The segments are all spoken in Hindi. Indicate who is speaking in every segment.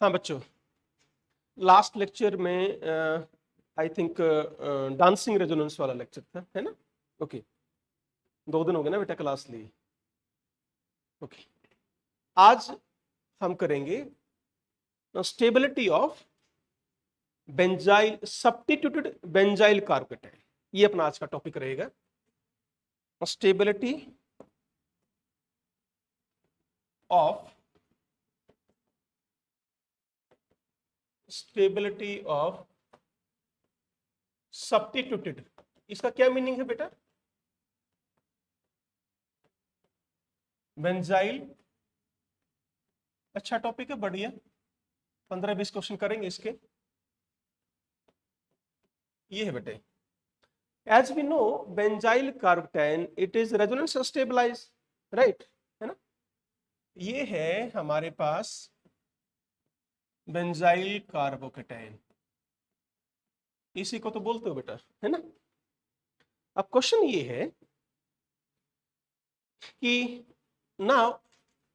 Speaker 1: हाँ बच्चों, लास्ट लेक्चर में आई थिंक डांसिंग रेजोनेंस वाला लेक्चर था, है ना? ओके, 2 दिन हो गए ना बेटा क्लास ली। ओके, आज हम करेंगे stability of benzyl substituted benzyl carbocation. ये अपना आज का टॉपिक रहेगा, स्टेबिलिटी ऑफ सब्स्टिट्यूटेड। इसका क्या मीनिंग है बेटा? बेंजाइल अच्छा टॉपिक है, बढ़िया। 15-20 क्वेश्चन करेंगे इसके। ये है बेटे, as we know benzyl carbocation it is resonance stabilise, right, है ना? ये है हमारे पास बेंजाइल कार्बोकेटाइन, इसी को तो बोलते हो बेटा, है ना? अब क्वेश्चन ये है कि ना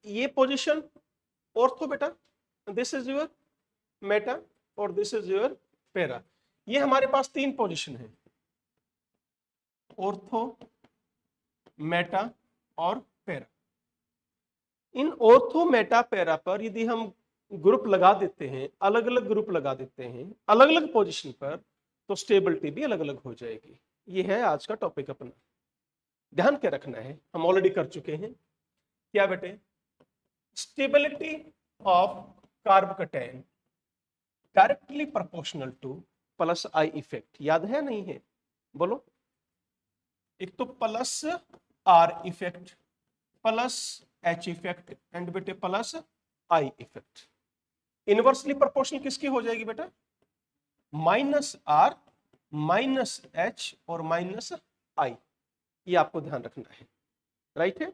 Speaker 1: ये पोजीशन ऑर्थो बेटा, दिस इज योर मेटा और दिस इज योर पैरा। ये हमारे पास 3 पोजीशन है, ऑर्थो, मेटा और पैरा। इन ऑर्थो, मेटा, पैरा पर यदि हम ग्रुप लगा देते हैं, अलग अलग ग्रुप लगा देते हैं अलग अलग पोजीशन पर, तो स्टेबिलिटी भी अलग अलग हो जाएगी। ये है आज का टॉपिक अपना, ध्यान क्या रखना है, हम ऑलरेडी कर चुके हैं। क्या बेटे? Stability of carbocation directly proportional to plus I effect. याद है नहीं है? बोलो। एक तो plus R effect, plus H effect and बेटे plus I effect. Inversely proportional किसकी हो जाएगी बेटा? माइनस आर माइनस एच और माइनस आई। ये आपको ध्यान रखना है, राइट है?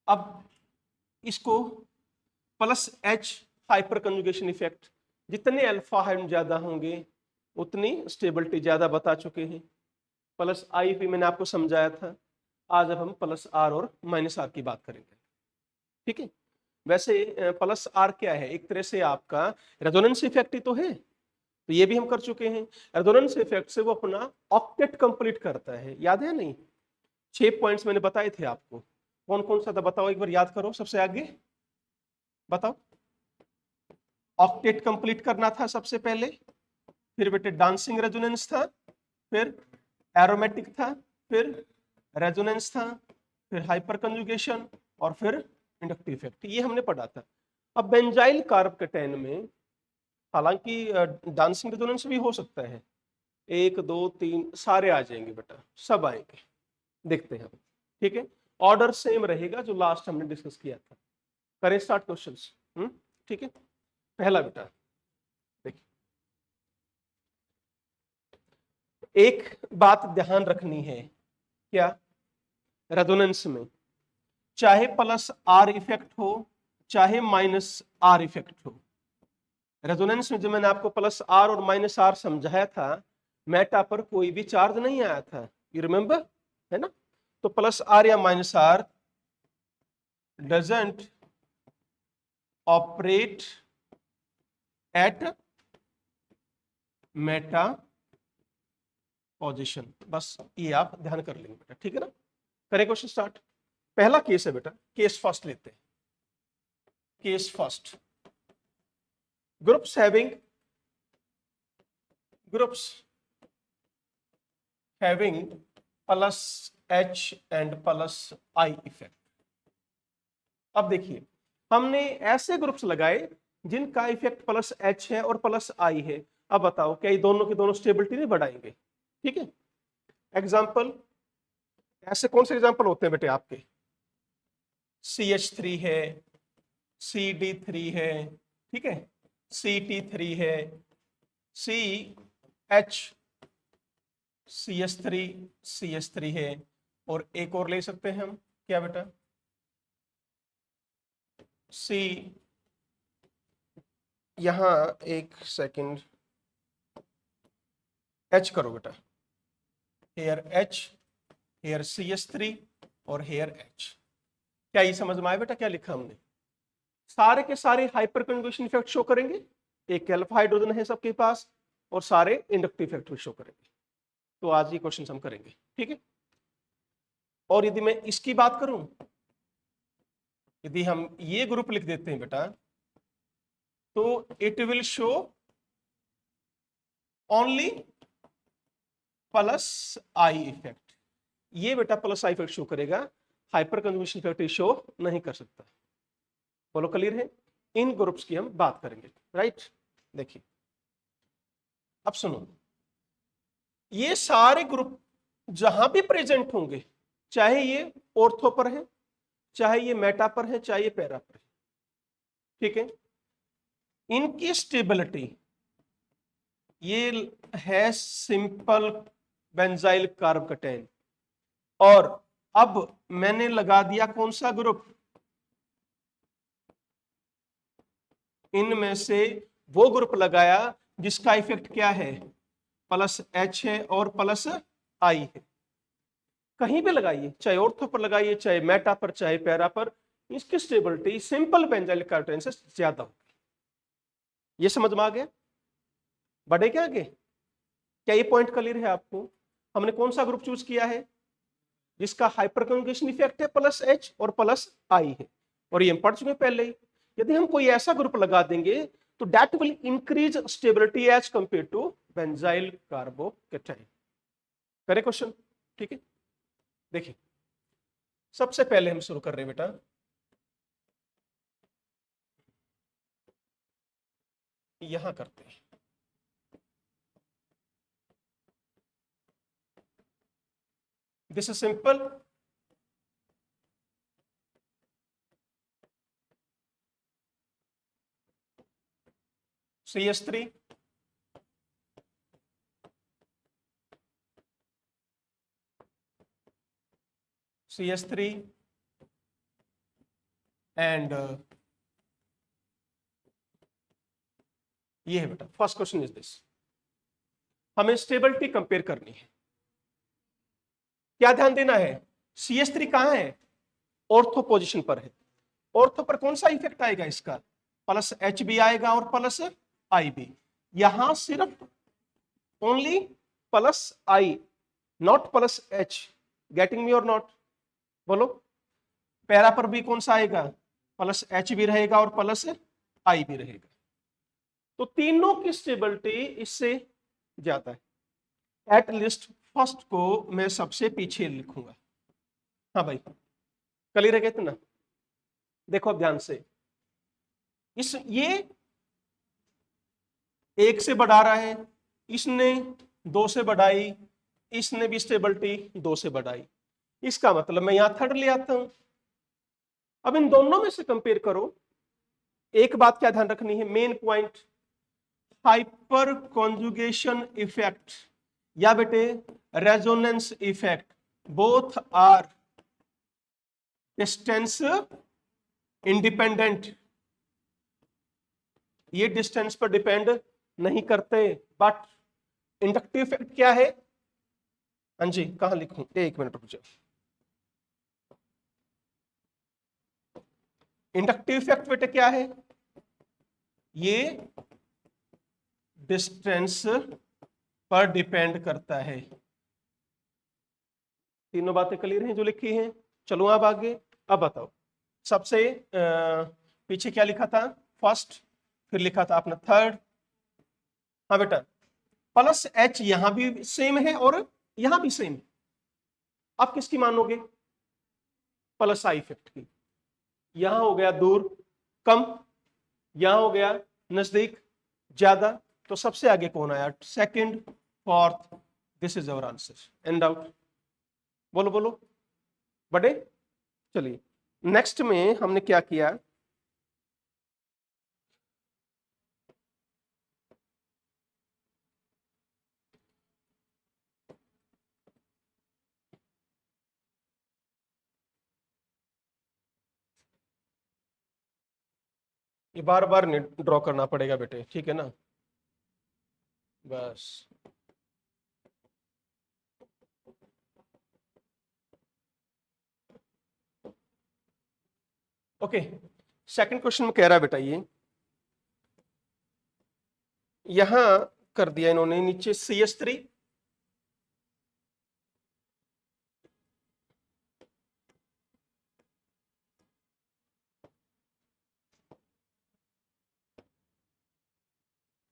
Speaker 1: अब इसको plus H hyper conjugation effect, जितने अल्फा हाइड्रोजन ज्यादा होंगे उतनी स्टेबिलिटी ज्यादा बता चुके हैं। प्लस आई भी मैंने आपको समझाया था। आज अब हम प्लस आर और माइनस आर की बात करेंगे, ठीक है? वैसे प्लस आर क्या है? एक तरह से आपका रेजोनेंस इफेक्ट ही तो है, तो ये भी हम कर चुके हैं। रेजोनेंस इफेक्ट से वो अपना ऑक्टेट कंप्लीट करता है, याद है नहीं? 6 पॉइंट्स मैंने बताए थे आपको, कौन कौन सा था बताओ, एक बार याद करो। सबसे आगे बताओ। ऑक्टेट कंप्लीट करना था सबसे पहले, फिर बेटे डांसिंग रेजोनेंस था, फिर एरोमेटिक था, फिर रेजोनेंस था, फिर हाइपर कंजुगेशन और फिर इंडक्टिव इफेक्ट। ये हमने पढ़ा था। अब बेंजाइल कार्बोकेटाइन में हालांकि डांसिंग रेजोनेंस भी हो सकता है, 1 2 3 सारे आ जाएंगे बेटा, सब आएंगे, देखते हैं हम, ठीक है? ऑर्डर सेम रहेगा जो लास्ट हमने डिस्कस किया था। करें स्टार्ट क्वेश्चंस, ठीक है? पहला बेटा देखिए, एक बात ध्यान रखनी है, क्या? रेजोनेंस में चाहे प्लस आर इफेक्ट हो चाहे माइनस आर इफेक्ट हो, रेजोनेंस में जो मैंने आपको प्लस आर और माइनस आर समझाया था, मेटा पर कोई भी चार्ज नहीं आया था, यू रिमेंबर, है ना? तो प्लस आर या minus R doesn't operate at meta position. बस ये आप ध्यान कर लेंगे बेटा, ठीक है ना? करें क्वेश्चन स्टार्ट। पहला केस है बेटा, केस फर्स्ट लेते हैं। Case first, groups having plus H and plus I effect. अब देखिए, हमने ऐसे ग्रुप्स लगाए जिनका इफेक्ट प्लस एच है और प्लस आई है। अब बताओ क्या ये दोनों की दोनों स्टेबिलिटी नहीं बढ़ाएंगे? ठीक है, एग्जाम्पल, ऐसे कौन से एग्जाम्पल होते हैं बेटे आपके? CH3 है, CD3 है, ठीक है, CT3 है, CH3 है, और एक और ले सकते हैं हम, क्या बेटा? C, यहां एक सेकंड, H करो बेटा, हेयर H, हेयर CH3 और हेयर H। क्या ये समझ में आया बेटा क्या लिखा हमने? सारे के सारे हाइपर कंजुगेशन इफेक्ट शो करेंगे, एक अल्फा हाइड्रोजन है सबके पास, और सारे इंडक्टिव इफेक्ट भी शो करेंगे। तो आज ये क्वेश्चन हम करेंगे, ठीक है। और यदि मैं इसकी बात करूं, यदि हम ये ग्रुप लिख देते हैं बेटा, तो it will show only plus I effect. ये बेटा प्लस आई इफेक्ट शो करेगा, हाइपर कंजुगेशन इफेक्ट शो नहीं कर सकता। बोलो क्लियर है। इन ग्रुप्स की हम बात करेंगे, राइट। देखिए अब सुनो, ये सारे ग्रुप जहां भी प्रेजेंट होंगे, चाहे ये ऑर्थो पर है, चाहे ये मेटा पर है, चाहे ये पैरा पर है, ठीक है, इनकी स्टेबिलिटी ये है सिंपल बेंजाइल कार्बोकेटाइन। और अब मैंने लगा दिया कौन सा ग्रुप, इनमें से वो ग्रुप लगाया जिसका इफेक्ट क्या है, प्लस एच है और प्लस आई है। कहीं भी लगाइए, चाहे ऑर्थो पर लगाइए, चाहे मेटा पर, चाहे पैरा पर, इसकी स्टेबिलिटी सिंपल बेंजाइल कार्बोकेटाइन से ज्यादा होगी। ये समझ में आ गया। बढ़े क्या आगे? क्या ये पॉइंट क्लियर है आपको? हमने कौन सा ग्रुप चूज किया है जिसका हाइपर कंजुगेशन इफेक्ट है प्लस एच और प्लस आई है, और ये हम पढ़ चुके पहले ही। यदि हम कोई ऐसा ग्रुप लगा देंगे तो that will increase stability as compare to benzyl carbocation. करे क्वेश्चन, ठीक है। देखिए सबसे पहले हम शुरू कर रहे हैं बेटा, यहां करते हैं। This is simple, CH3 CH3 and ये है बेटा। फर्स्ट क्वेश्चन इज दिस, हमें स्टेबिलिटी कंपेयर करनी है। क्या ध्यान देना है, CH3 कहां है, ऑर्थो पोजीशन पर है। ऑर्थो पर कौन सा इफेक्ट आएगा इसका, प्लस एच भी आएगा और प्लस आई भी। यहां सिर्फ only plus I, not plus H. Getting me और नॉट? बोलो। पैरा पर भी कौन सा आएगा, प्लस एच भी रहेगा और प्लस आई भी रहेगा। तो तीनों की स्टेबिलिटी इससे ज्यादा है। एट लीस्ट फर्स्ट को मैं सबसे पीछे लिखूंगा। हाँ भाई, क्लियर है कितना? देखो अब ध्यान से, इस ये एक से बढ़ा रहा है, इसने दो से बढ़ाई, इसने भी स्टेबिलिटी दो से बढ़ाई। इसका मतलब मैं यहां थर्ड ले आता हूं। अब इन दोनों में से कंपेयर करो। एक बात क्या ध्यान रखनी है, main point, hyperconjugation effect या बेटे resonance effect, both are distance independent. ये डिस्टेंस पर डिपेंड नहीं करते। बट इंडक्टिव इफेक्ट क्या है? हाँ जी, कहां लिखूं, एक मिनट रुक जाओ। इंडक्टिव इफेक्ट बेटे क्या है, ये डिस्टेंस पर डिपेंड करता है। तीनों बातें क्लियर हैं जो लिखी हैं? चलो अब आगे। अब बताओ, सबसे पीछे क्या लिखा था, फर्स्ट, फिर लिखा था अपना थर्ड। हाँ बेटा, प्लस एच यहां भी सेम है और यहां भी सेम है। आप किसकी मानोगे, प्लस आई इफेक्ट की। यहां हो गया दूर कम, यहां हो गया नजदीक ज्यादा। तो सबसे आगे कौन आया, second, fourth. This is our answer. And out. बोलो बोलो बड़े। चलिए नेक्स्ट में हमने क्या किया, ये बार बार ड्रॉ करना पड़ेगा बेटे, ठीक है ना, बस। ओके, सेकंड क्वेश्चन में कह रहा है बेटा ये यहां कर दिया इन्होंने नीचे CH3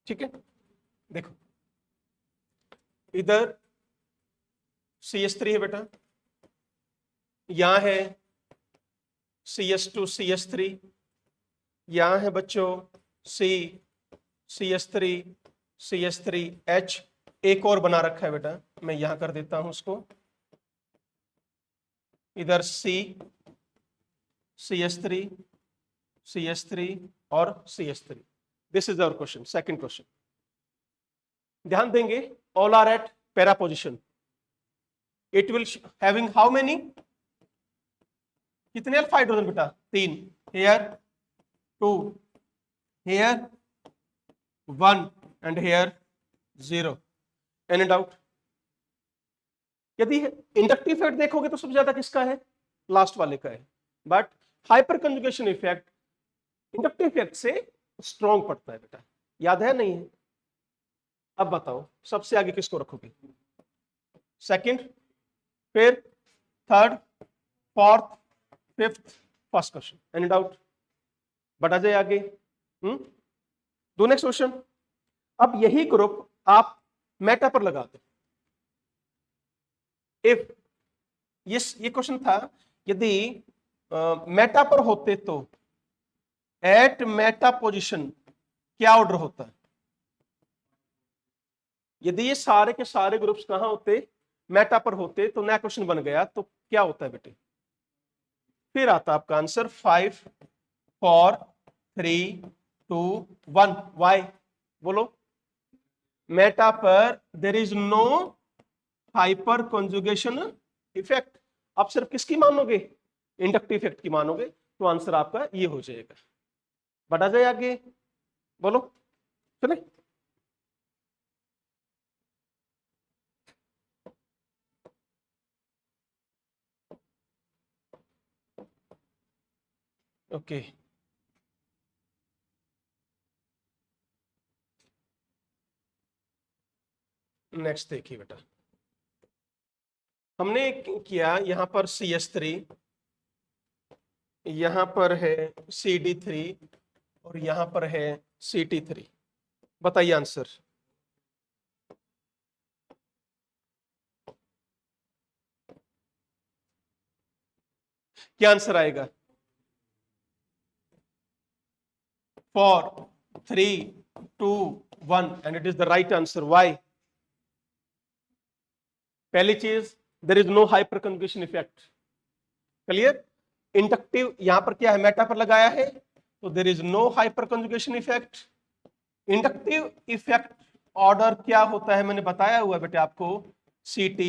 Speaker 1: ठीक है। देखो इधर CH3 है बेटा, यहां है CH2 CH3, यहां है बच्चों CH3 CH3H, एक और बना रखा है बेटा, मैं यहां कर देता हूं उसको, इधर CH3 CH3 और CH3। This is our question, second question. ध्यान देंगे, all are at para position, it will having how many, कितने अल्फा हाइड्रोजन बेटा, 3, here 2, here 1 and here 0। Any doubt? यदि इंडक्टिव इफेक्ट देखोगे तो सबसे ज्यादा किसका है, लास्ट वाले का है, but hyper conjugation effect inductive effect से स्ट्रॉन्ग पड़ता है बेटा, याद है नहीं है? अब बताओ सबसे आगे किसको रखोगे, सेकंड, फिर third, fourth, fifth, first question. Any doubt? बढ़ा जाए आगे। दो नेक्स्ट क्वेश्चन। अब यही ग्रुप आप मेटा पर लगा दो। इफ ये क्वेश्चन था, यदि मेटा पर होते तो एट मेटा पोजीशन क्या ऑर्डर होता है? यदि ये सारे के सारे ग्रुप्स कहां होते, मेटा पर होते, तो नया क्वेश्चन बन गया, तो क्या होता है बेटे? फिर आता आपका आंसर 5 4 3 2 1। वाई? बोलो। मेटा पर there is no hyper conjugation effect. आप सिर्फ किसकी मानोगे, इंडक्टिव इफेक्ट की मानोगे, तो आंसर आपका ये हो जाएगा। बढ़ा जाए आगे, बोलो चले। ओके नेक्स्ट देखिए बेटा, हमने किया यहां पर CH3, यहां पर है CD3 और यहां पर है CT3। बताइए आंसर। क्या आंसर आएगा? 4 3 2 1 and it is the right answer. Why? पहली चीज, there is no hyper conjugation effect. Clear? Inductive यहां पर क्या है, मेटा पर लगाया है, तो there is no hyper conjugation effect. Inductive effect order क्या होता है, मैंने बताया हुआ बेटे आपको, CT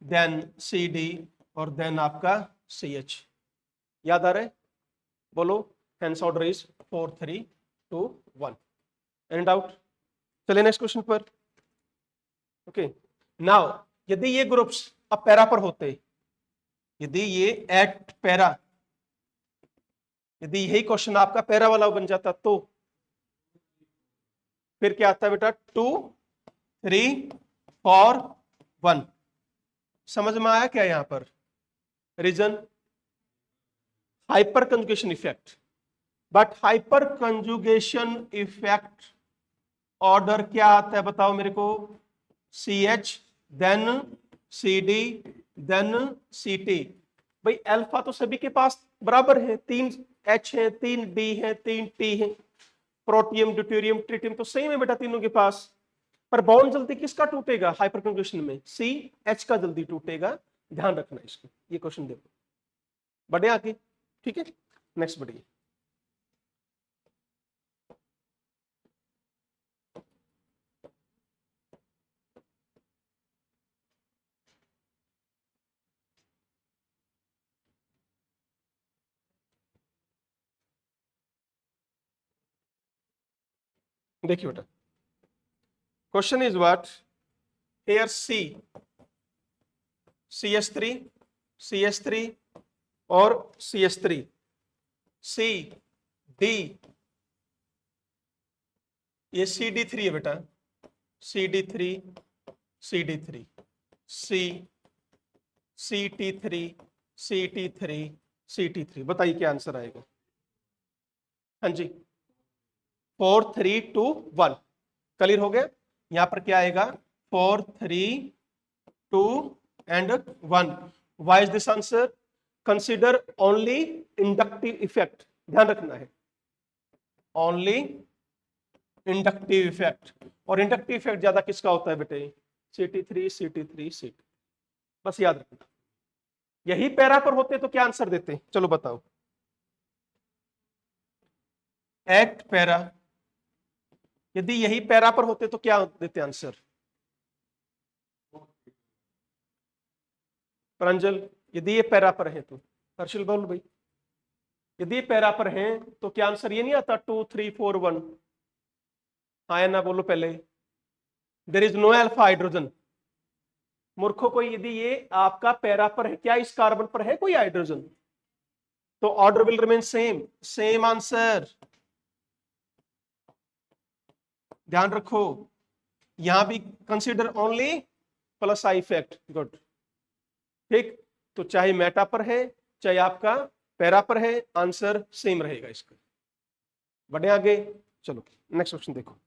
Speaker 1: देन CD और देन आपका CH। याद आ रहा है? बोलो। Hence order is 4 3 2 1। Any doubt? चलिए नेक्स्ट क्वेश्चन पर। ओके नाउ, यदि ये ग्रुप्स अब पैरा पर होते, यदि ये एट पैरा, यदि यही क्वेश्चन आपका पैरा वाला बन जाता, तो फिर क्या आता है बेटा, 2 3 4 1। समझ में आया क्या यहां पर? Reason hyper conjugation effect, but hyper conjugation effect order क्या आता है बताओ मेरे को, CH then CD then CT। भाई अल्फा तो सभी के पास बराबर है, 3 H है, 3 D है, 3 T है, प्रोटियम ड्यूटेरियम ट्रिटियम तो सेम है बेटा तीनों के पास, पर बॉन्ड जल्दी किसका टूटेगा हाइपर कंजुगेशन में, CH का जल्दी टूटेगा। ध्यान रखना इसको, ये क्वेश्चन देखो। बढ़े आगे, ठीक है नेक्स्ट बढ़िए। देखिए बेटा, question is what, hair CH3 CH3 और CH3, C डी, ये CD3 है बेटा, CD3, CD3, C, CT3, CT3, CT3, बताइए क्या आंसर आएगा। हाँ जी, 4 3 2 1, क्लियर हो गया। यहां पर क्या आएगा, 4 3 2 and 1। Why is this answer? Consider only inductive effect, ध्यान रखना है, ओनली इंडक्टिव इफेक्ट। और इंडक्टिव इफेक्ट ज्यादा किसका होता है बेटे? CT3, CT3, CT, बस याद रखना। यही पैरा पर होते तो क्या आंसर देते, चलो बताओ। एक्ट पैरा, यदि यही पैरा पर होते तो क्या देते आंसर? प्रांजल, यदि ये पैरा पर है तो, हर्षल बोल भाई, यदि ये पैरा पर है तो क्या आंसर ये नहीं आता 2 3 4 1? हाँ या ना बोलो पहले। There is no alpha hydrogen. मूर्खों को, यदि ये आपका पैरा पर है, क्या इस कार्बन पर है कोई हाइड्रोजन? तो order will remain same, same answer, ध्यान रखो। यहां भी consider only plus I effect, good, ठीक। तो चाहे मेटा पर है चाहे आपका पैरा पर है, आंसर सेम रहेगा इसका। बढ़े आगे, चलो नेक्स्ट क्वेश्चन देखो।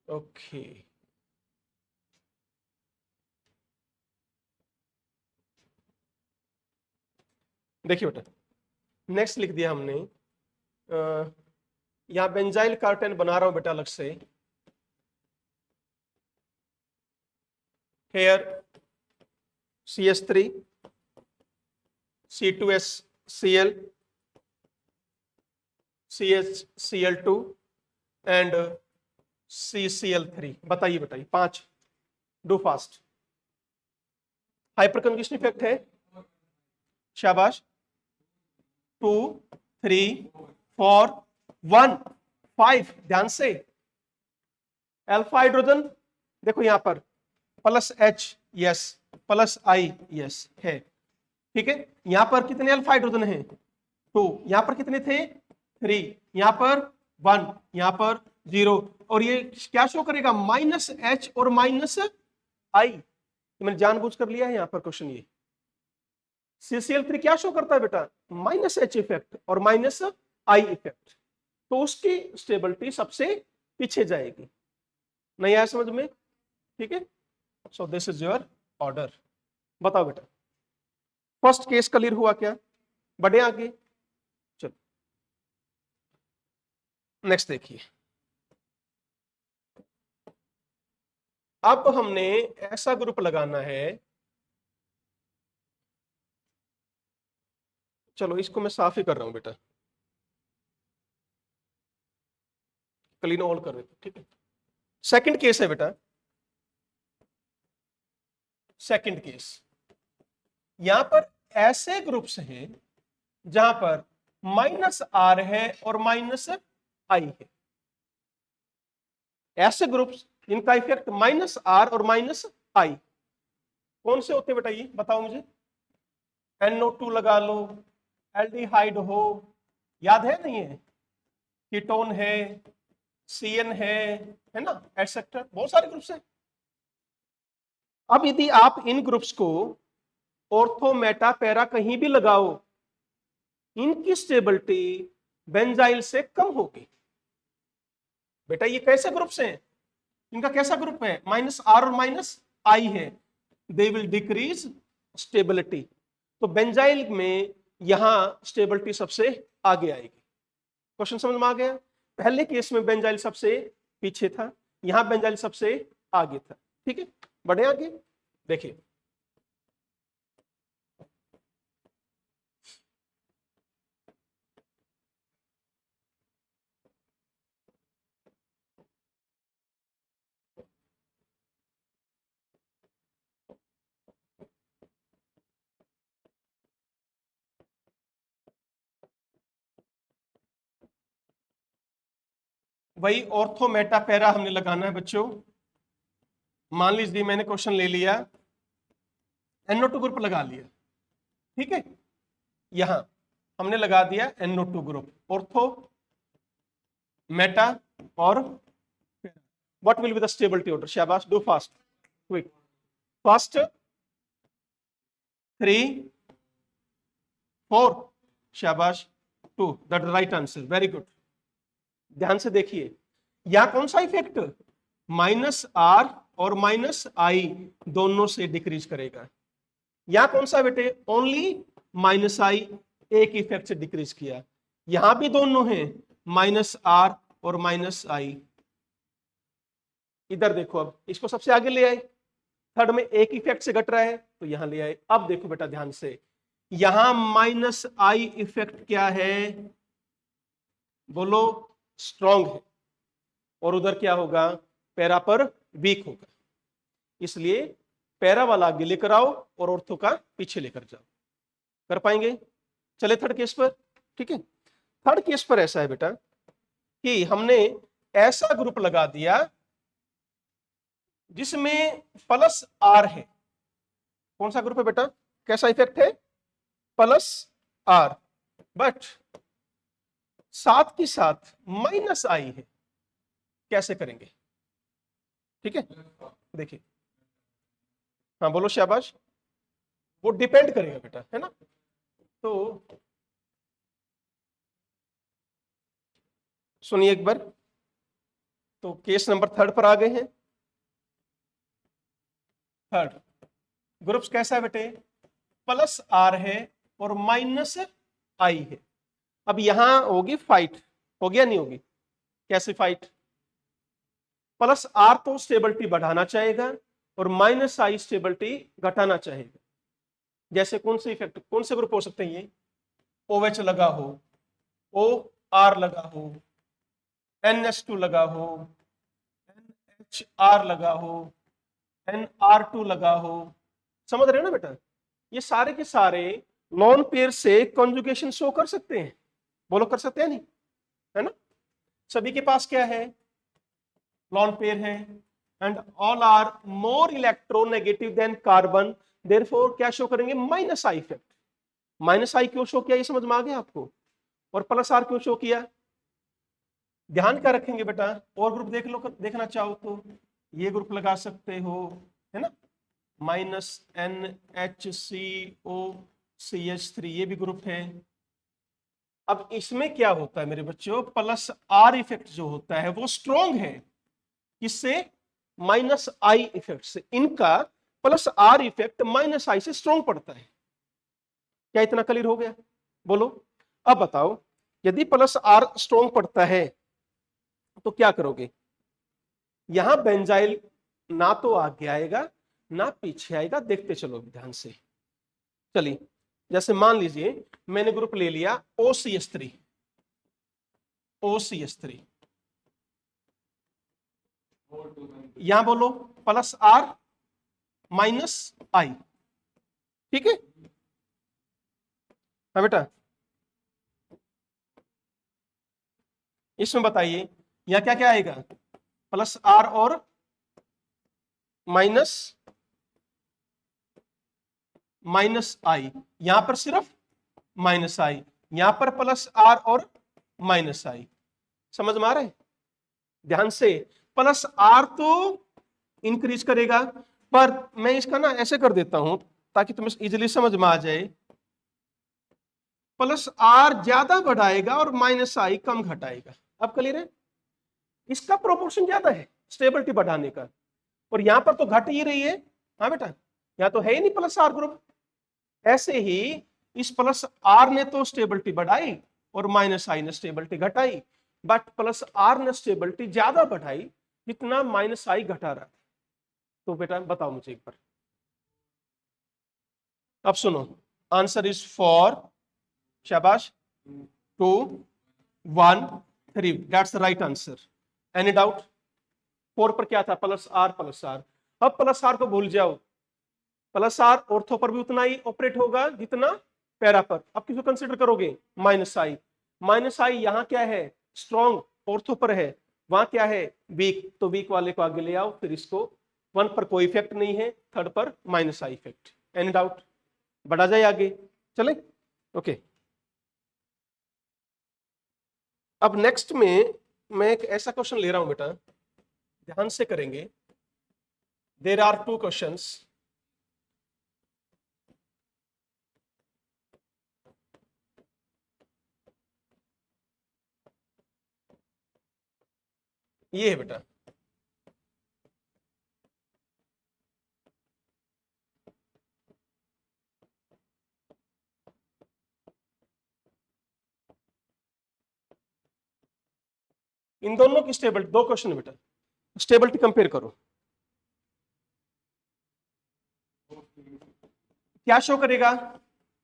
Speaker 1: ओके, देखिए बेटा, नेक्स्ट लिख दिया हमने, यहां बेंजाइल कार्टेन बना रहा हूं बेटा अलग से। Hair CH3, C2SCl, CHCl2 and CCl3, बताइए बताइए, 5, do fast. Hyper conjunction effect है, शाबाश, 2 3 4 1 5, ध्यान से। अल्फा हाइड्रोजन देखो यहां पर plus H, yes, plus I, yes है, ठीक है। यहां पर कितने अल्फा हाइड्रोजन हैं? 2, यहां पर कितने थे? 3, यहां पर 1, यहां पर 0, और ये क्या शो करेगा? -H और -I। मैंने जानबूझ कर लिया है यहां पर क्वेश्चन ये। CCl3 क्या शो करता है बेटा? -H इफेक्ट और -I इफेक्ट, तो उसकी स्टेबिलिटी सबसे पीछे जाएगी। नहीं आया समझ में? ठीक है, सो दिस इज योर ऑर्डर। बताओ बेटा, फर्स्ट केस क्लियर हुआ क्या? बढ़े आगे, चलो नेक्स्ट देखिए। अब हमने ऐसा ग्रुप लगाना है, चलो इसको मैं साफ ही कर रहा हूं बेटा, क्लीन ऑल कर देते, ठीक है। सेकंड केस है बेटा, सेकंड केस, यहां पर ऐसे ग्रुप्स हैं जहां पर -R है और -I है। ऐसे ग्रुप्स जिनका इफेक्ट -R और -I, कौन से होते बेटा ये बताओ मुझे? NO2 लगा लो, एल्डिहाइड हो, याद है नहीं है? कीटोन है, CN है ना, एटसेट्रा, बहुत सारे ग्रुप्स हैं। अब यदि आप इन ग्रुप्स को ऑर्थो मेटा पैरा कहीं भी लगाओ, इनकी स्टेबिलिटी बेंजाइल से कम होगी। बेटा ये कैसे ग्रुप्स हैं? इनका कैसा ग्रुप है? -R और -I है, दे विल डिक्रीज स्टेबिलिटी। तो बेंजाइल में यहां स्टेबिलिटी सबसे आगे आएगी। क्वेश्चन समझ में आ गया? पहले केस में बेंजाइल सबसे पीछे था, यहां बेंजाइल सबसे आगे था, ठीक है। बढ़े आगे, देखिए वही ऑर्थो मेटा पैरा हमने लगाना है बच्चों। मान लीजिए मैंने क्वेश्चन ले लिया, NO2 ग्रुप लगा लिया, ठीक है। यहां हमने लगा दिया NO2 ग्रुप, ऑर्थो, मेटा और what will be the stability order? शाबाश, डू फास्ट, क्विक, फर्स्ट 3 4, शाबाश 2, that right answer, very good. ध्यान से देखिए, यहां कौन सा इफेक्ट -R और -I दोनों से डिक्रीज करेगा। यहां कौन सा बेटे ओनली -I एक इफेक्ट से डिक्रीज किया। यहां भी दोनों हैं -R और -I। इधर देखो, अब इसको सबसे आगे ले आए, थर्ड में एक इफेक्ट से घट रहा है तो यहां ले आए। अब देखो बेटा ध्यान से, यहां -I इफेक्ट क्या है? बोलो, स्ट्रॉन्ग है, और उधर क्या होगा? पैरा पर वीक होगा। इसलिए पैरा वाला आगे लेकर आओ और ऑर्थो का पीछे लेकर जाओ। कर पाएंगे? चले थर्ड केस पर, ठीक है। थर्ड केस पर ऐसा है बेटा कि हमने ऐसा ग्रुप लगा दिया जिसमें +R है। कौन सा ग्रुप है बेटा? कैसा इफेक्ट है? +R, बट साथ के साथ -I है। कैसे करेंगे? ठीक है, देखिए, हाँ बोलो, शाबाश। वो डिपेंड करेगा बेटा, है ना। तो सुनिए एक बार, तो केस नंबर थर्ड पर आ गए हैं। थर्ड ग्रुप्स कैसा है बेटे? +R है और -I है। अब यहां होगी फाइट, हो गया नहीं होगी? कैसे फाइट? +R तो स्टेबिलिटी बढ़ाना चाहेगा और -I स्टेबिलिटी घटाना चाहेगा। जैसे कौन से इफेक्ट, कौन से ग्रुप हो सकते हैं ये? OH लगा हो, OR लगा हो, NH2 लगा हो, NHR लगा हो, NR2 लगा हो। समझ रहे हो ना बेटा? ये सारे के सारे लॉन पेयर से कॉन्जुगेशन शो कर सकते हैं। बोलो, कर सकते हैं नहीं? है ना? सभी के पास क्या है? लॉन पेयर है, and all are more electronegative than carbon, therefore क्या शो करेंगे? -I effect. -I क्यों शो किया, ये समझ में आ गया आपको? और +R क्यों शो किया? ध्यान क्या रखेंगे बेटा? और ग्रुप देख लो, देखना चाहो तो ये ग्रुप लगा सकते हो, है ना। -NHCOCH3 ये भी ग्रुप है। अब इसमें क्या होता है मेरे बच्चों? +R इफेक्ट जो होता है वो स्ट्रॉन्ग है। किससे? -I इफेक्ट से। इनका +R इफेक्ट -I से स्ट्रॉन्ग पड़ता है। क्या इतना क्लियर हो गया? बोलो, अब बताओ, यदि +R स्ट्रॉन्ग पड़ता है तो क्या करोगे? यहां बेंजाइल ना तो आगे आएगा ना पीछे आएगा। देखते चलो ध्यान से। चलिए, जैसे मान लीजिए मैंने ग्रुप ले लिया OCH3, OCH3, यहां बोलो +R -I, ठीक है। हाँ बेटा, इसमें बताइए यहां क्या क्या आएगा? +R और -I। यहां पर सिर्फ -I, यहां पर +R और -I। समझ में आ रहा है? ध्यान से, +R तो इंक्रीज करेगा, पर मैं इसका ना ऐसे कर देता हूं ताकि तुम्हें इजीली समझ में आ जाए। +R ज्यादा बढ़ाएगा और -I कम घटाएगा। अब क्लियर है? इसका प्रोपोर्शन ज्यादा है स्टेबिलिटी बढ़ाने का, और यहां पर तो घट ही रही है। हाँ बेटा, यहां तो है ही नहीं +R ग्रुप। ऐसे ही इस +R ने तो स्टेबिलिटी बढ़ाई और -I ने स्टेबिलिटी घटाई, बट +R ने स्टेबिलिटी ज्यादा बढ़ाई जितना -I घटा रहा था। तो बेटा बताओ मुझे एक बार। अब सुनो, आंसर इज 4, शाबाश, 2, 1, 3, that's the right answer. Any doubt? 4 पर क्या था? +R। अब +R को भूल जाओ। +R ऑर्थो पर भी उतना ही ऑपरेट होगा जितना पैरा पर। अब किसको कंसीडर करोगे? -I। -I यहां क्या है? स्ट्रॉन्ग, ऑर्थो पर है। वहां क्या है? वीक। तो वीक वाले को आगे ले आओ, फिर इसको 1 पर कोई इफेक्ट नहीं है, थर्ड पर -I इफेक्ट। Any doubt? बढ़ा जाए आगे, चले? ओके। अब नेक्स्ट में मैं एक ऐसा क्वेश्चन ले रहा हूं बेटा, ध्यान से करेंगे। There are two questions. ये है बेटा, इन दोनों की स्टेबिलिटी, दो क्वेश्चन है बेटा, स्टेबिलिटी कंपेयर करो। क्या शो करेगा?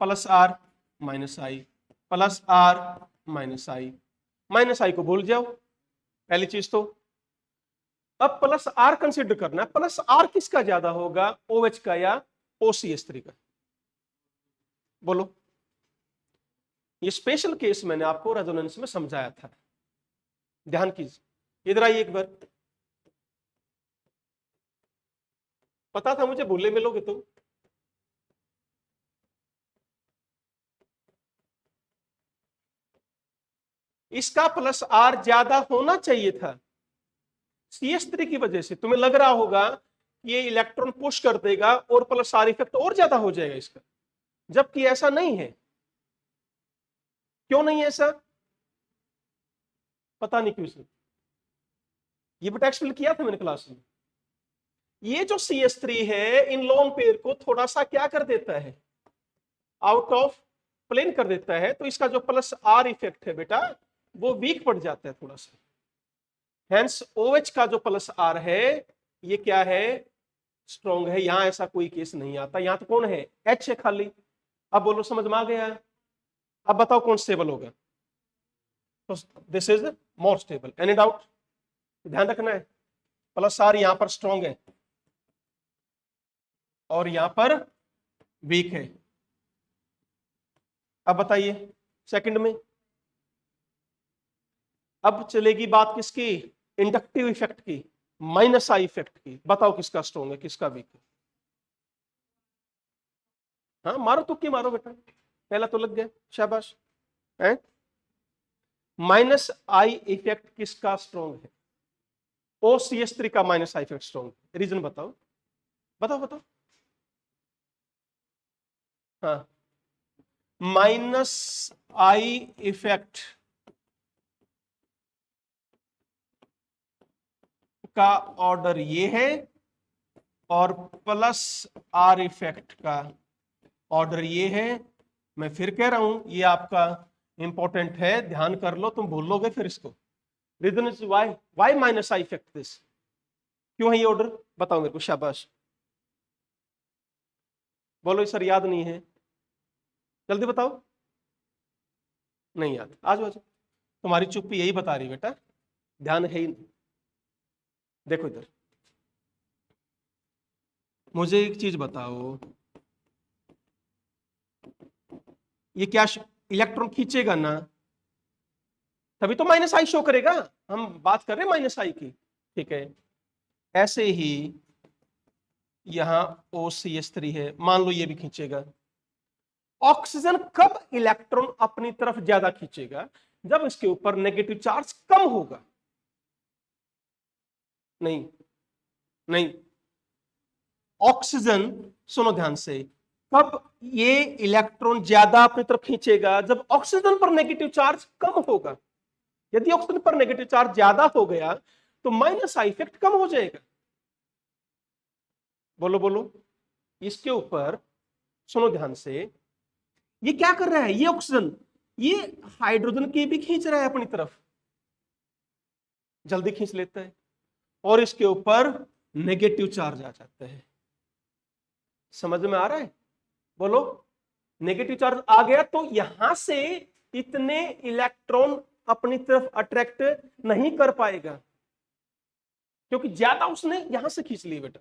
Speaker 1: Plus R minus I, plus R minus I. Minus I को भूल जाओ, पहली चीज तो। अब प्लस आर कंसिडर करना है। प्लस आर किसका ज्यादा होगा, OH का या OCH3 का? बोलो। ये स्पेशल केस मैंने आपको रेजोनेंस में समझाया था, ध्यान कीजिए। इधर आइए एक बार। पता था मुझे भूले मिलोगे तो। इसका प्लस आर ज्यादा होना चाहिए था। CH3 की वजह से तुम्हें लग रहा होगा कि ये इलेक्ट्रॉन पुश कर देगा और प्लस आर इफेक्ट और ज्यादा हो जाएगा इसका, जबकि ऐसा नहीं है। क्यों नहीं है ऐसा? पता नहीं क्यों। ये बेटा एक्सप्लेन किया था मैंने क्लास में। ये जो CH3 है इन लोन पेयर को थोड़ा सा क्या कर देता है, आउट ऑफ प्लेन कर देता है, तो इसका जो प्लस आर इफेक्ट है बेटा वो वीक पड़ जाता है थोड़ा सा। हेंस OH का जो प्लस आर है ये क्या है, स्ट्रॉन्ग है। यहां ऐसा कोई केस नहीं आता, यहां तो कौन है, H है खाली। अब बोलो समझ में आ गया? अब बताओ कौन स्टेबल होगा? तो this is more stable. Any doubt? ध्यान रखना है, प्लस आर यहां पर स्ट्रॉन्ग है और यहां पर वीक है। अब बताइए सेकंड में। अब चलेगी बात किसकी, इंडक्टिव इफेक्ट की, माइनस आई इफेक्ट की। बताओ किसका स्ट्रॉन्ग है किसका वीक है? हाँ मारो तुक्की मारो बेटा, पहला तो लग गया, शाबाश। है माइनस आई इफेक्ट किसका स्ट्रॉन्ग है? OCH3 का minus I effect strong. Reason बताओ, बताओ बताओ। हाँ, माइनस आई इफेक्ट का ऑर्डर ये है और प्लस आर इफेक्ट का ऑर्डर ये है। मैं फिर कह रहा हूं ये आपका इंपॉर्टेंट है, ध्यान कर लो, तुम भूल लोगे फिर इसको। Reason is why minus I effect this. क्यों है ये ऑर्डर, बताओ मेरे को, शाबाश। बोलो सर याद नहीं है, जल्दी बताओ। नहीं याद, आज आज तुम्हारी चुप्पी यही बता रही बेटा, ध्यान है ही नहीं। देखो इधर, मुझे एक चीज बताओ, ये क्या इलेक्ट्रॉन खींचेगा ना, तभी तो माइनस आई शो करेगा। हम बात कर रहे हैं माइनस आई की, ठीक है। ऐसे ही यहां OCH3 है, मान लो ये भी खींचेगा। ऑक्सीजन कब इलेक्ट्रॉन अपनी तरफ ज्यादा खींचेगा, जब इसके ऊपर नेगेटिव चार्ज कम होगा। नहीं नहीं, ऑक्सीजन, सुनो ध्यान से, कब ये इलेक्ट्रॉन ज्यादा अपनी तरफ खींचेगा, जब ऑक्सीजन पर नेगेटिव चार्ज कम होगा। यदि ऑक्सीजन पर नेगेटिव चार्ज ज्यादा हो गया तो माइनस आई इफेक्ट कम हो जाएगा। बोलो बोलो। इसके ऊपर सुनो ध्यान से, ये क्या कर रहा है, ये ऑक्सीजन ये हाइड्रोजन की भी खींच रहा है अपनी तरफ, जल्दी खींच लेता है, और इसके ऊपर नेगेटिव चार्ज आ जाता है। समझ में आ रहा है? बोलो। नेगेटिव चार्ज आ गया तो यहां से इतने इलेक्ट्रॉन अपनी तरफ अट्रैक्ट नहीं कर पाएगा, क्योंकि ज्यादा उसने यहां से खींच लिया बेटा,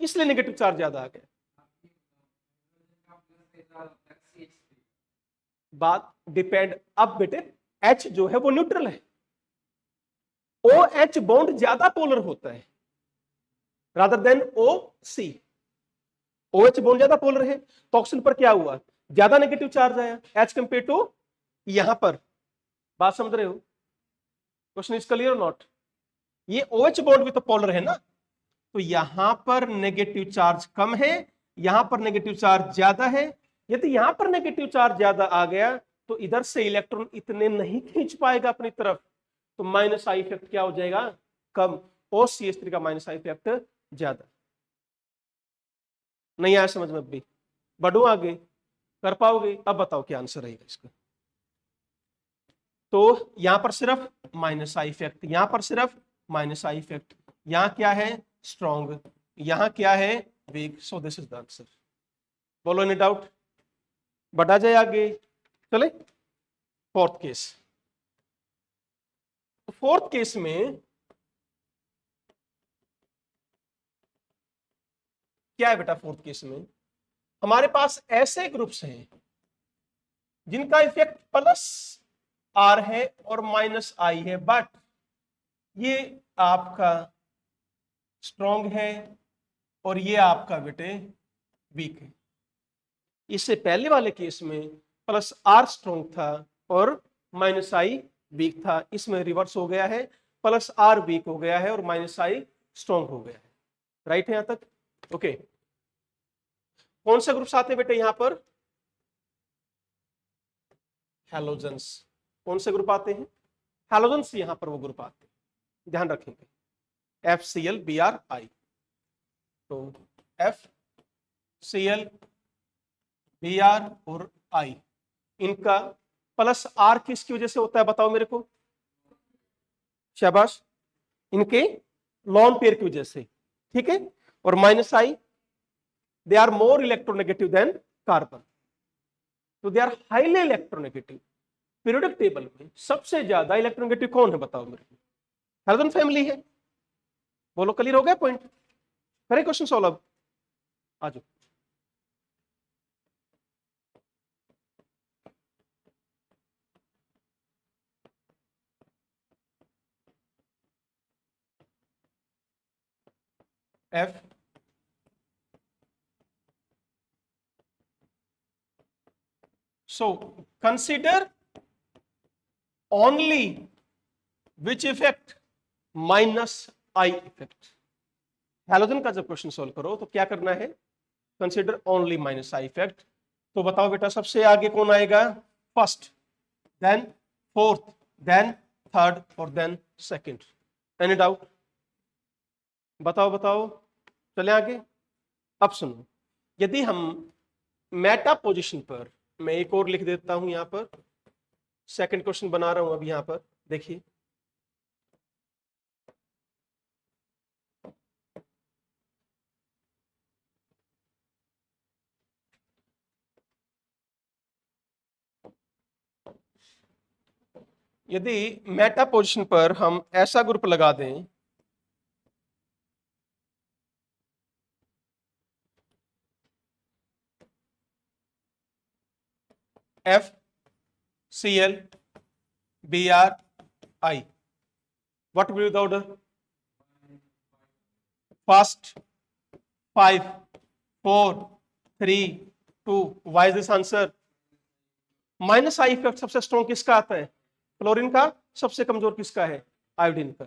Speaker 1: इसलिए नेगेटिव चार्ज ज्यादा आ गया। बात डिपेंड, अब बेटे H जो है वो न्यूट्रल है, OH बॉन्ड ज्यादा पोलर होता है rather than OC। OH bond ज्यादा पोलर है तो ऑक्सीजन पर क्या हुआ, ज्यादा नेगेटिव चार्ज आया एज कंपेयर टू यहां पर। बात समझ रहे हो? क्वेश्चन इज क्लियर और नॉट? ये OH बॉन्ड भी तो पोलर है ना, तो यहां पर नेगेटिव चार्ज कम है, यहां पर नेगेटिव चार्ज ज्यादा है। यदि यहां पर नेगेटिव चार्ज ज्यादा आ गया तो इधर से इलेक्ट्रॉन इतने नहीं खींच पाएगा अपनी तरफ, तो माइनस आई इफेक्ट क्या हो जाएगा, कम। और CH3 का माइनस आई इफेक्ट ज्यादा। नहीं आया समझ में? अभी बढ़ो आगे, कर पाओगे? अब बताओ क्या आंसर रहेगा इसका। तो यहां पर सिर्फ माइनस आई इफेक्ट, यहां पर सिर्फ माइनस आई इफेक्ट, यहां क्या है स्ट्रॉन्ग, यहां क्या है weak. So this is the answer. बोलो एनी डाउट? बढ़ा जाए आगे, चले फोर्थ केस। फोर्थ केस में क्या है बेटा? फोर्थ केस में हमारे पास ऐसे ग्रुप्स हैं जिनका इफेक्ट प्लस आर है और माइनस आई है, बट ये आपका स्ट्रॉन्ग है और ये आपका बेटे वीक है। इससे पहले वाले केस में प्लस आर स्ट्रॉन्ग था और माइनस आई वीक था, इसमें रिवर्स हो गया है, प्लस आर वीक हो गया है और माइनस आई स्ट्रॉन्ग हो गया है। राइट है यहां तक? ओके। कौन से ग्रुप्स आते हैं बेटे यहां पर? हैलोजेंस। कौन से ग्रुप आते हैं? हैलोजेंस, यहां पर वो ग्रुप आते हैं, ध्यान रखेंगे। FCl Br I, तो FCl Br और I, इनका प्लस आर किसकी वजह से होता है बताओ मेरे को? शाबाश, इनके लॉन पेयर की वजह से, ठीक है। और minus I, they are more electronegative than carbon, तो they are highly electronegative. Periodic table में सबसे ज्यादा इलेक्ट्रोनेगेटिव कौन है बताओ मेरे को? हैलोजन फैमिली है। बोलो क्लियर हो गया पॉइंट? करें क्वेश्चन सॉल्व अब? आ जाओ। F so consider only which effect minus I effect। Halogen का जब क्वेश्चन सॉल्व करो तो क्या करना है? Consider only minus I effect. तो बताओ बेटा सबसे आगे कौन आएगा? First, then fourth, then third और देन सेकंड। Any doubt? बताओ बताओ, चले आगे। अब सुनो, यदि हम मेटा पोजीशन पर, मैं एक और लिख देता हूं यहां पर, सेकंड क्वेश्चन बना रहा हूं अब यहां पर, देखिए यदि मेटा पोजीशन पर हम ऐसा ग्रुप लगा दें, FCl Br I, what will be the order? First, 5, 4, 3, 2। Why is this answer? Minus I effect सबसे स्ट्रॉन्ग किसका आता है? क्लोरीन का। सबसे कमजोर किसका है? आयोडीन का।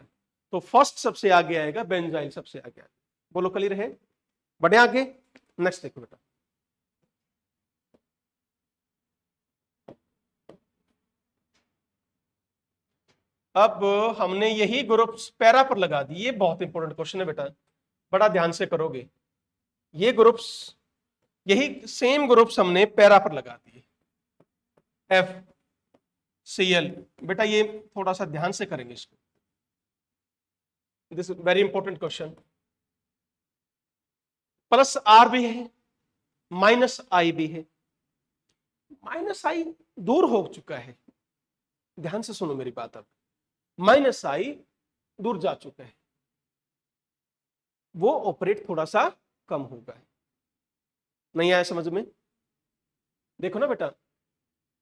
Speaker 1: तो फर्स्ट सबसे आगे आएगा, बेंजाइल सबसे आगे आएगा। बोलो क्लियर है? बढ़े आगे, नेक्स्ट देखो बेटा। अब हमने यही ग्रुप्स पैरा पर लगा दी। ये बहुत इंपॉर्टेंट क्वेश्चन है बेटा, बड़ा ध्यान से करोगे। ये ग्रुप्स, यही सेम ग्रुप्स हमने पैरा पर लगा दिए। FCl बेटा, ये थोड़ा सा ध्यान से करेंगे इसको, this very important question. Plus R भी है, माइनस आई भी है। माइनस आई दूर हो चुका है, ध्यान से सुनो मेरी बात। अब माइनस आई दूर जा चुका है, वो ऑपरेट थोड़ा सा कम होगा। नहीं आया समझ में? देखो ना बेटा,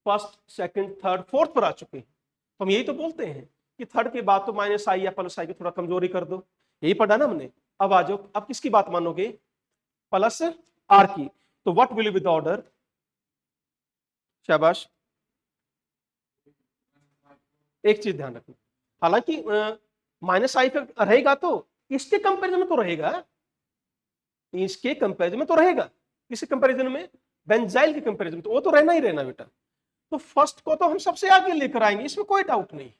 Speaker 1: फर्स्ट, सेकंड, थर्ड, फोर्थ पर आ चुके हैं, तो हम यही तो बोलते हैं कि थर्ड के बाद तो माइनस आई या प्लस आई की थोड़ा कमजोरी कर दो। यही पढ़ा ना हमने। अब आ जाओ, अब किसकी बात मानोगे? प्लस आर की, तो what will be the order? शाबाश। एक चीज ध्यान रखना, हालांकि माइनस आई इफेक्ट रहेगा तो इसके कंपैरिजन में तो रहेगा, इसके कंपैरिजन में तो रहेगा, किसी कंपैरिजन में, बेंजाइल के कंपैरिजन में तो वो तो रहना ही रहना बेटा। तो फर्स्ट को तो हम सबसे आगे लेकर आएंगे, इसमें कोई डाउट नहीं,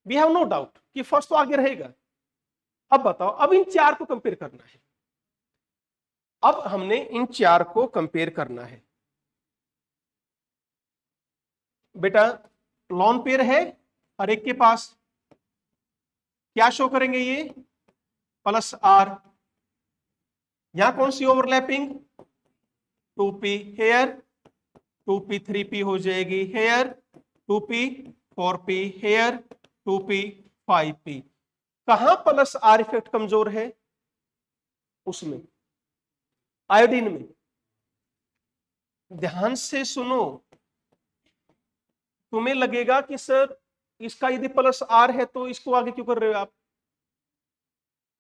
Speaker 1: वी हैव नो डाउट कि फर्स्ट तो आगे रहेगा। अब बताओ, अब इन चार को कंपेयर करना है, अब हमने इन चार को कंपेयर करना है बेटा। लॉन पेयर है हर एक के पास, क्या शो करेंगे ये? Plus R. यहां कौन सी overlapping? 2p hair, 2p 3p हो जाएगी hair, 2p 4p hair, 2p 5p। कहां प्लस आर इफेक्ट कमजोर है? उसमें, आयोडीन में। ध्यान से सुनो, तुम्हें लगेगा कि सर इसका यदि प्लस आर है तो इसको आगे क्यों कर रहे हो आप?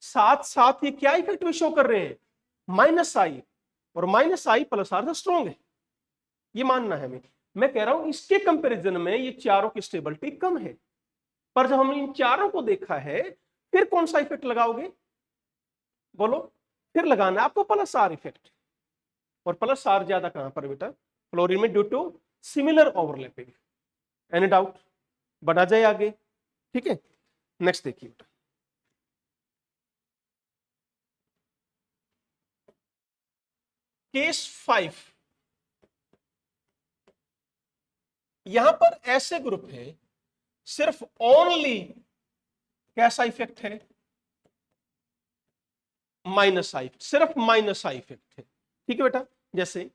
Speaker 1: साथ साथ ये क्या इफेक्ट भी शो कर रहे हैं? माइनस आई, और माइनस आई प्लस आर से स्ट्रॉन्ग है, ये मानना है हमें। मैं कह रहा हूं इसके कंपैरिजन में ये चारों की स्टेबिलिटी कम है, पर जब हमने इन चारों को देखा है, फिर कौन सा इफेक्ट लगाओगे? बोलो, फिर लगाना है आपको प्लस आर इफेक्ट। और प्लस आर ज्यादा कहां पर बेटा? फ्लोरीन में, due to similar overlapping. Any doubt? बढ़ा जाए आगे, ठीक है। नेक्स्ट देखिए बेटा, केस 5। यहां पर ऐसे ग्रुप है, सिर्फ ओनली कैसा इफेक्ट है? माइनस आई, सिर्फ माइनस आई इफेक्ट है, ठीक है बेटा। जैसे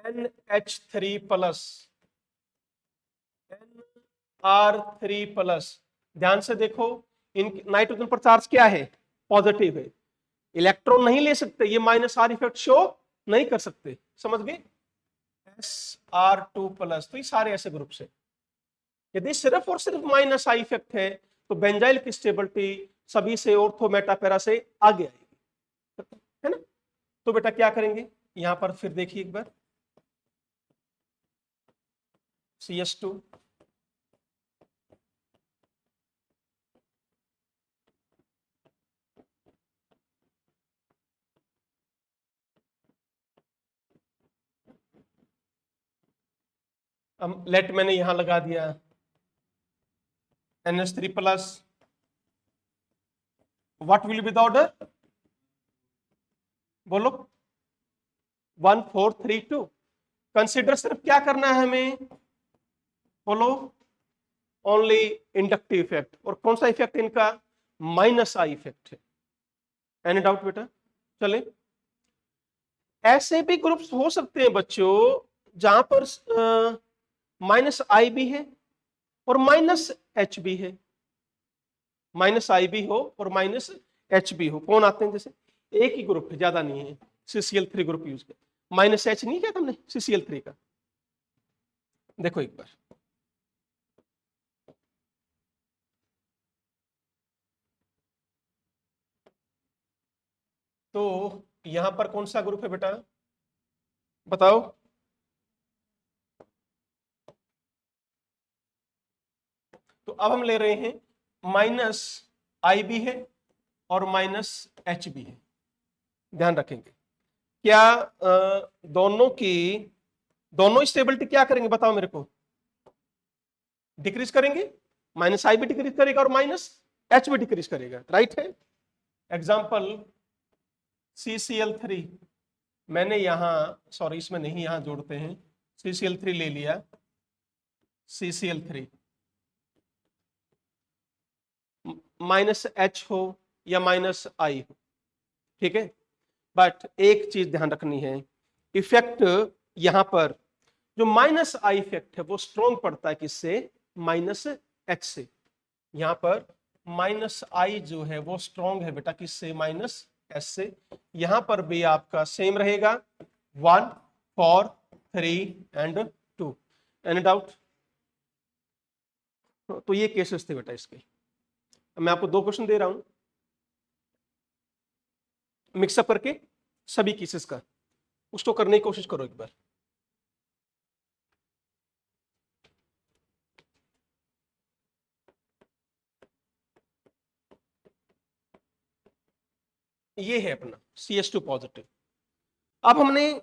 Speaker 1: NH3 प्लस, NR3 प्लस, ध्यान से देखो, इन नाइट्रोजन पर चार्ज क्या है? पॉजिटिव है, इलेक्ट्रॉन नहीं ले सकते, ये माइनस आर इफेक्ट शो नहीं कर सकते, समझ गए? SR2 प्लस, तो ये सारे ऐसे ग्रुप है। यदि सिर्फ और सिर्फ माइनस आई इफेक्ट है तो बेंजाइल की स्टेबिलिटी सभी से, ऑर्थो मेटा पैरा से आगे आएगी, है ना। तो बेटा क्या करेंगे, यहां पर फिर देखिए एक बार, CS2, लेट मैंने यहां लगा दिया NH3 plus, what will be the order? बोलो, 1 4 3 2। कंसिडर सिर्फ क्या करना है हमें? बोलो, ओनली इंडक्टिव इफेक्ट, और कौन सा इफेक्ट इनका? माइनस आई इफेक्ट है। एनी डाउट बेटा? चले, ऐसे भी ग्रुप्स हो सकते हैं बच्चों जहां पर माइनस आई भी है और माइनस एच भी है, माइनस आई भी हो और माइनस एच भी हो। कौन आते हैं? जैसे एक ही ग्रुप है, ज्यादा नहीं है, CCl3 ग्रुप यूज कर, माइनस एच नहीं किया तुमने CCl3 का? देखो एक बार, तो यहां पर कौन सा ग्रुप है बेटा, बताओ? तो अब हम ले रहे हैं माइनस आई भी है और माइनस एच भी है। ध्यान रखेंगे, क्या दोनों स्टेबिलिटी क्या करेंगे बताओ मेरे को? डिक्रीज करेंगे, माइनस आई भी डिक्रीज करेगा और माइनस एच भी डिक्रीज करेगा, राइट है। एग्जाम्पल CCl3, मैंने यहां, सॉरी इसमें नहीं, यहां जोड़ते हैं, CCl3 ले लिया, CCl3 माइनस एच हो या माइनस आई हो, ठीक है। बट एक चीज ध्यान रखनी है, इफेक्ट यहां पर जो माइनस आई इफेक्ट है वो स्ट्रॉन्ग पड़ता है किससे? माइनस एच से। यहां पर माइनस आई जो है वो स्ट्रॉन्ग है बेटा किससे? माइनस एच से। यहां पर भी आपका सेम रहेगा, 1 4 3 एंड 2। Any doubt? तो ये केसेस थे बेटा इसके। मैं आपको 2 क्वेश्चन दे रहा हूं मिक्सअप करके, सभी केसेस का, उसको करने की कोशिश करो एक बार। ये है अपना CH2 पॉजिटिव। अब हमने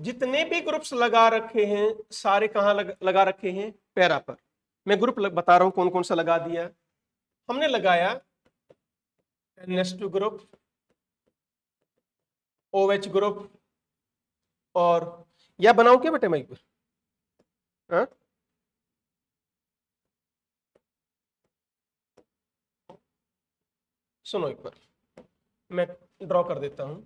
Speaker 1: जितने भी ग्रुप्स लगा रखे हैं सारे कहां लगा रखे हैं, पैरा पर। मैं ग्रुप बता रहा हूं कौन कौन सा लगा दिया। हमने लगाया NH2 ग्रुप, OH ग्रुप, और या बनाऊं क्या बेटे मैं एक बार, हाँ? सुनो एक बार, मैं ड्रॉ कर देता हूं।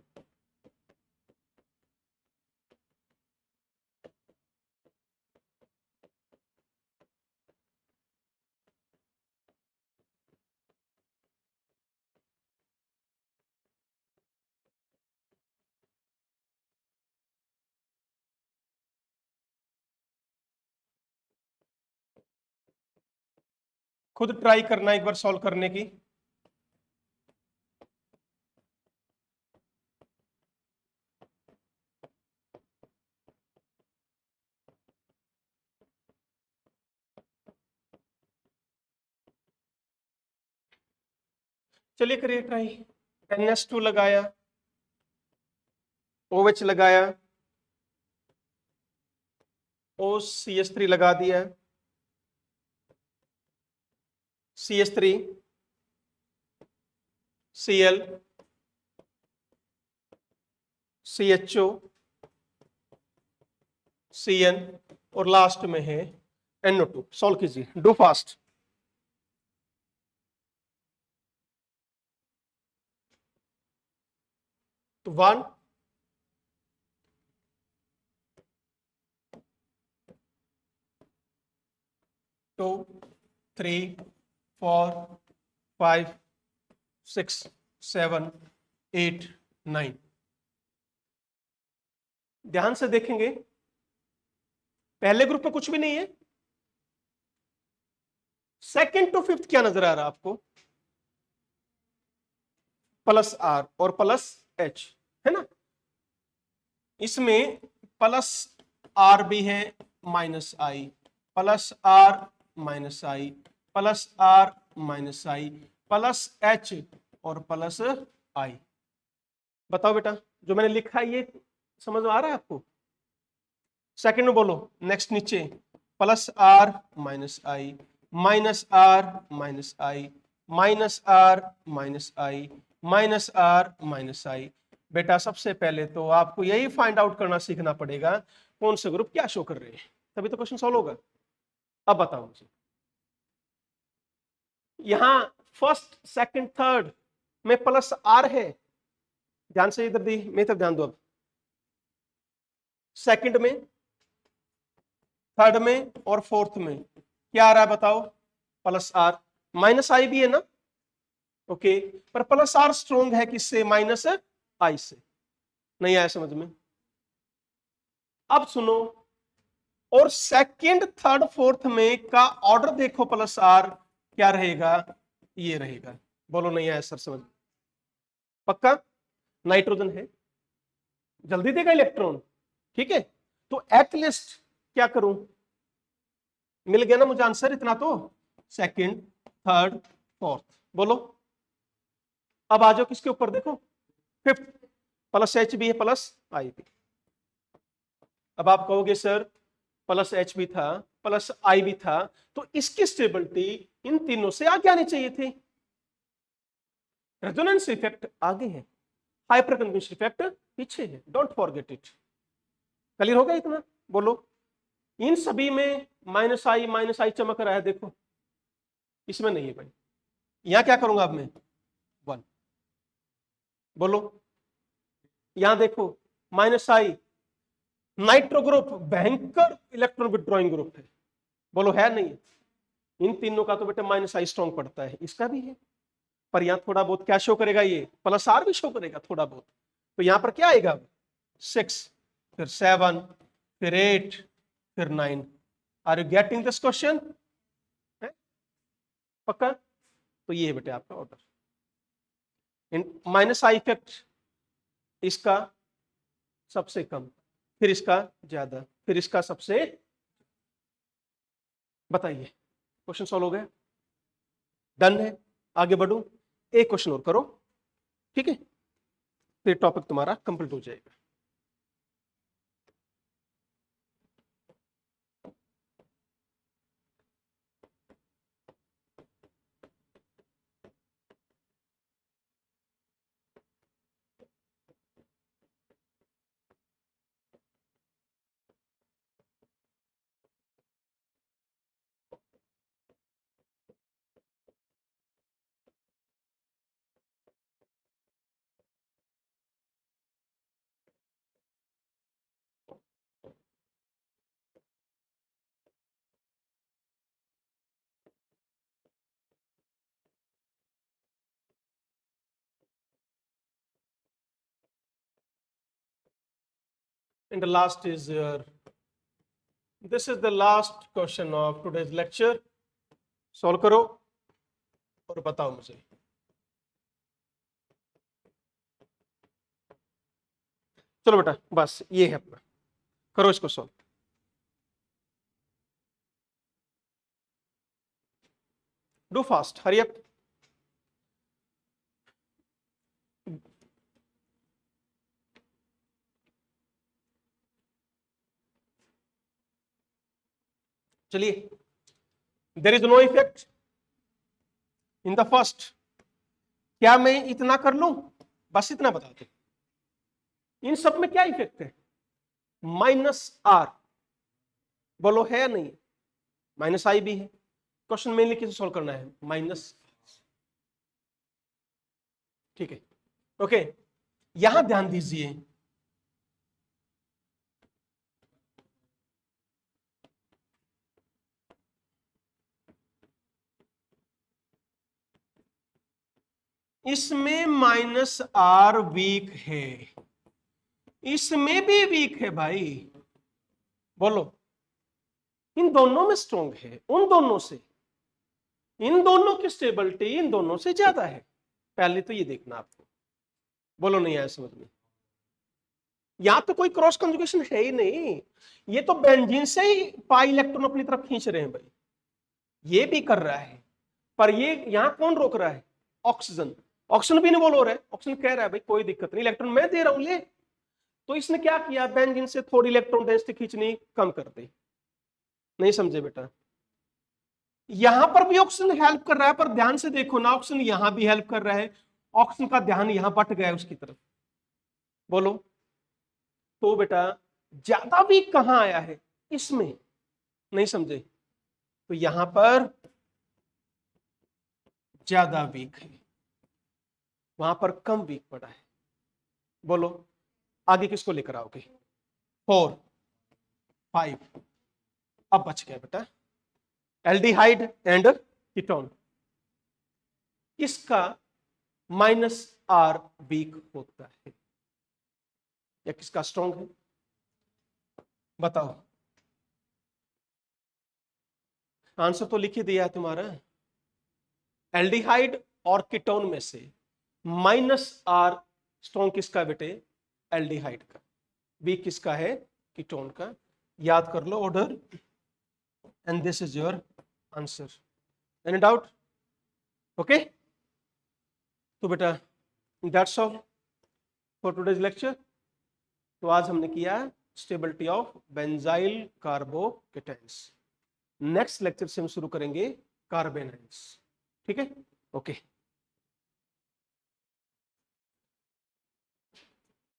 Speaker 1: खुद ट्राई करना एक बार सॉल्व करने की। चलिए करिए ट्राई। NH2 लगाया, OH लगाया, OCH3 लगा दिया, CH3, Cl, CHO, Cn, और लास्ट में है NO2। सॉल्व कीजिए, डू फास्ट। तो 1, 2, 3, 4, 5, 6, 7, 8, 9। ध्यान से देखेंगे, पहले ग्रुप में कुछ भी नहीं है। सेकंड टू फिफ्थ क्या नजर आ रहा है आपको? +R और +H है ना। इसमें +R भी है, -I, +R -I, +R -I, +H और +I। बताओ बेटा, जो मैंने लिखा है ये समझ में आ रहा है आपको? सेकंड में बोलो, नेक्स्ट नीचे +R -I, -R -I, -R -I, -R -I। बेटा सबसे पहले तो आपको यही फाइंड आउट करना सीखना पड़ेगा कौन से ग्रुप क्या शो कर रहे हैं, तभी तो क्वेश्चन सॉल्व होगा। अब बताओ मुझे, यहां फर्स्ट सेकंड थर्ड में +R है, ध्यान से इधर दी मेरी तरफ ध्यान दो। अब सेकंड में, थर्ड में और फोर्थ में क्या आ रहा है बताओ? +R, -I भी है ना, ओके, पर +R स्ट्रॉन्ग है किससे? -I से। नहीं आया समझ में? अब सुनो, और सेकंड थर्ड फोर्थ में का ऑर्डर देखो, +R क्या रहेगा? ये रहेगा। बोलो नहीं आया सर समझ? पक्का? नाइट्रोजन है, जल्दी देगा इलेक्ट्रॉन, ठीक है। तो एटलीस्ट क्या करूं, मिल गया ना मुझे आंसर इतना तो, सेकंड थर्ड फोर्थ। बोलो अब आ जाओ किसके ऊपर, देखो फिफ्थ, +H भी है +I भी। अब आप कहोगे सर +H भी था +I भी था, तो इसकी स्टेबिलिटी इन तीनों से आगे आनी चाहिए थी। रेजोनेंस इफेक्ट आगे है, हाइपर कन्वेंशन इफेक्ट पीछे है, डोंट फॉरगेट इट। क्लियर हो गया इतना? बोलो, इन सभी में -I चमक रहा है, देखो इसमें नहीं है भाई। यहां क्या करूंगा अब मैं? 1। बोलो, यहां देखो -I, नाइट्रो ग्रुप भयंकर इलेक्ट्रॉन विड्रॉइंग ग्रुप है। बोलो है नहीं? इन तीनों का तो बेटा -I स्ट्रॉन्ग पड़ता है, इसका भी है, पर यहां थोड़ा बहुत क्या शो करेगा? ये +R भी शो करेगा थोड़ा बहुत। तो यहां पर क्या आएगा? 6, फिर 7, फिर 8, फिर 9। Are you getting this question? पक्का? तो ये है बेटे आपका ऑर्डर। माइनस आई इफेक्ट इसका सबसे कम, फिर इसका ज्यादा, फिर इसका सबसे। बताइए क्वेश्चन सॉल्व हो गया? डन है? आगे बढ़ू, एक क्वेश्चन और करो, ठीक है, फिर टॉपिक तुम्हारा कंप्लीट हो जाएगा। And the last is this is the last question of today's lecture. Solve करो और बताओ मुझे। चलो बेटा, बस ये है अपना, करो इसको solve. Do fast, hurry up. चलिए, there is no effect in the first. क्या मैं इतना कर लूं? बस इतना बता दो, इन सब में क्या इफेक्ट है? माइनस आर, बोलो है या नहीं? माइनस आई भी है। क्वेश्चन मेनली किसे सॉल्व करना है? माइनस, ठीक है, ओके। यहां ध्यान दीजिए, इसमें माइनस आर वीक है, इसमें भी वीक है भाई, बोलो। इन दोनों में स्ट्रॉन्ग है, उन दोनों से, इन दोनों की स्टेबिलिटी इन दोनों से ज्यादा है। पहले तो ये देखना आपको, बोलो नहीं आया समझ में? यहां तो कोई क्रॉस कंजुगेशन है ही नहीं, ये तो बेंजीन से ही पाई इलेक्ट्रॉन अपनी तरफ खींच रहे हैं भाई, ये भी कर रहा है, पर ये यहां कौन रोक रहा है? ऑक्सीजन। ऑक्सीजन भी इन्वॉल्व हो रहा है, ऑक्सीजन कह रहा है भाई कोई दिक्कत नहीं, इलेक्ट्रॉन मैं दे रहा हूं ले। तो इसने क्या किया? बेंजीन से थोड़ी इलेक्ट्रॉन डेंसिटी खींचनी कम कर दी। नहीं समझे बेटा? यहां पर भी ऑक्सीजन हेल्प कर रहा है, पर ध्यान से देखो ना, ऑक्सीजन यहां भी हेल्प कर रहा है, ऑक्सीजन का ध्यान यहां बट गया है उसकी तरफ, बोलो। तो बेटा ज्यादा वीक कहां आया है? इसमें। नहीं समझे? तो यहां पर ज्यादा वीक है, वहां पर कम वीक पड़ा है, बोलो। आगे किसको लेकर आओगे? 4 5, अब बच गया बेटा एल्डिहाइड एंड कीटोन। किसका माइनस आर वीक होता है या किसका स्ट्रॉन्ग है? बताओ। आंसर तो लिख ही दिया है तुम्हारा। एल्डिहाइड और कीटोन में से माइनस आर स्ट्रॉन्ग किसका है बेटे? एल्डिहाइड का। वीक किसका है? कीटोन का। याद कर लो order, and this is your answer. Any doubt? Okay, तो बेटा that's all for today's lecture. तो आज हमने किया stability of benzyl carbocations. Next lecture से हम शुरू करेंगे कार्बेनाइंस, ठीक है? ओके।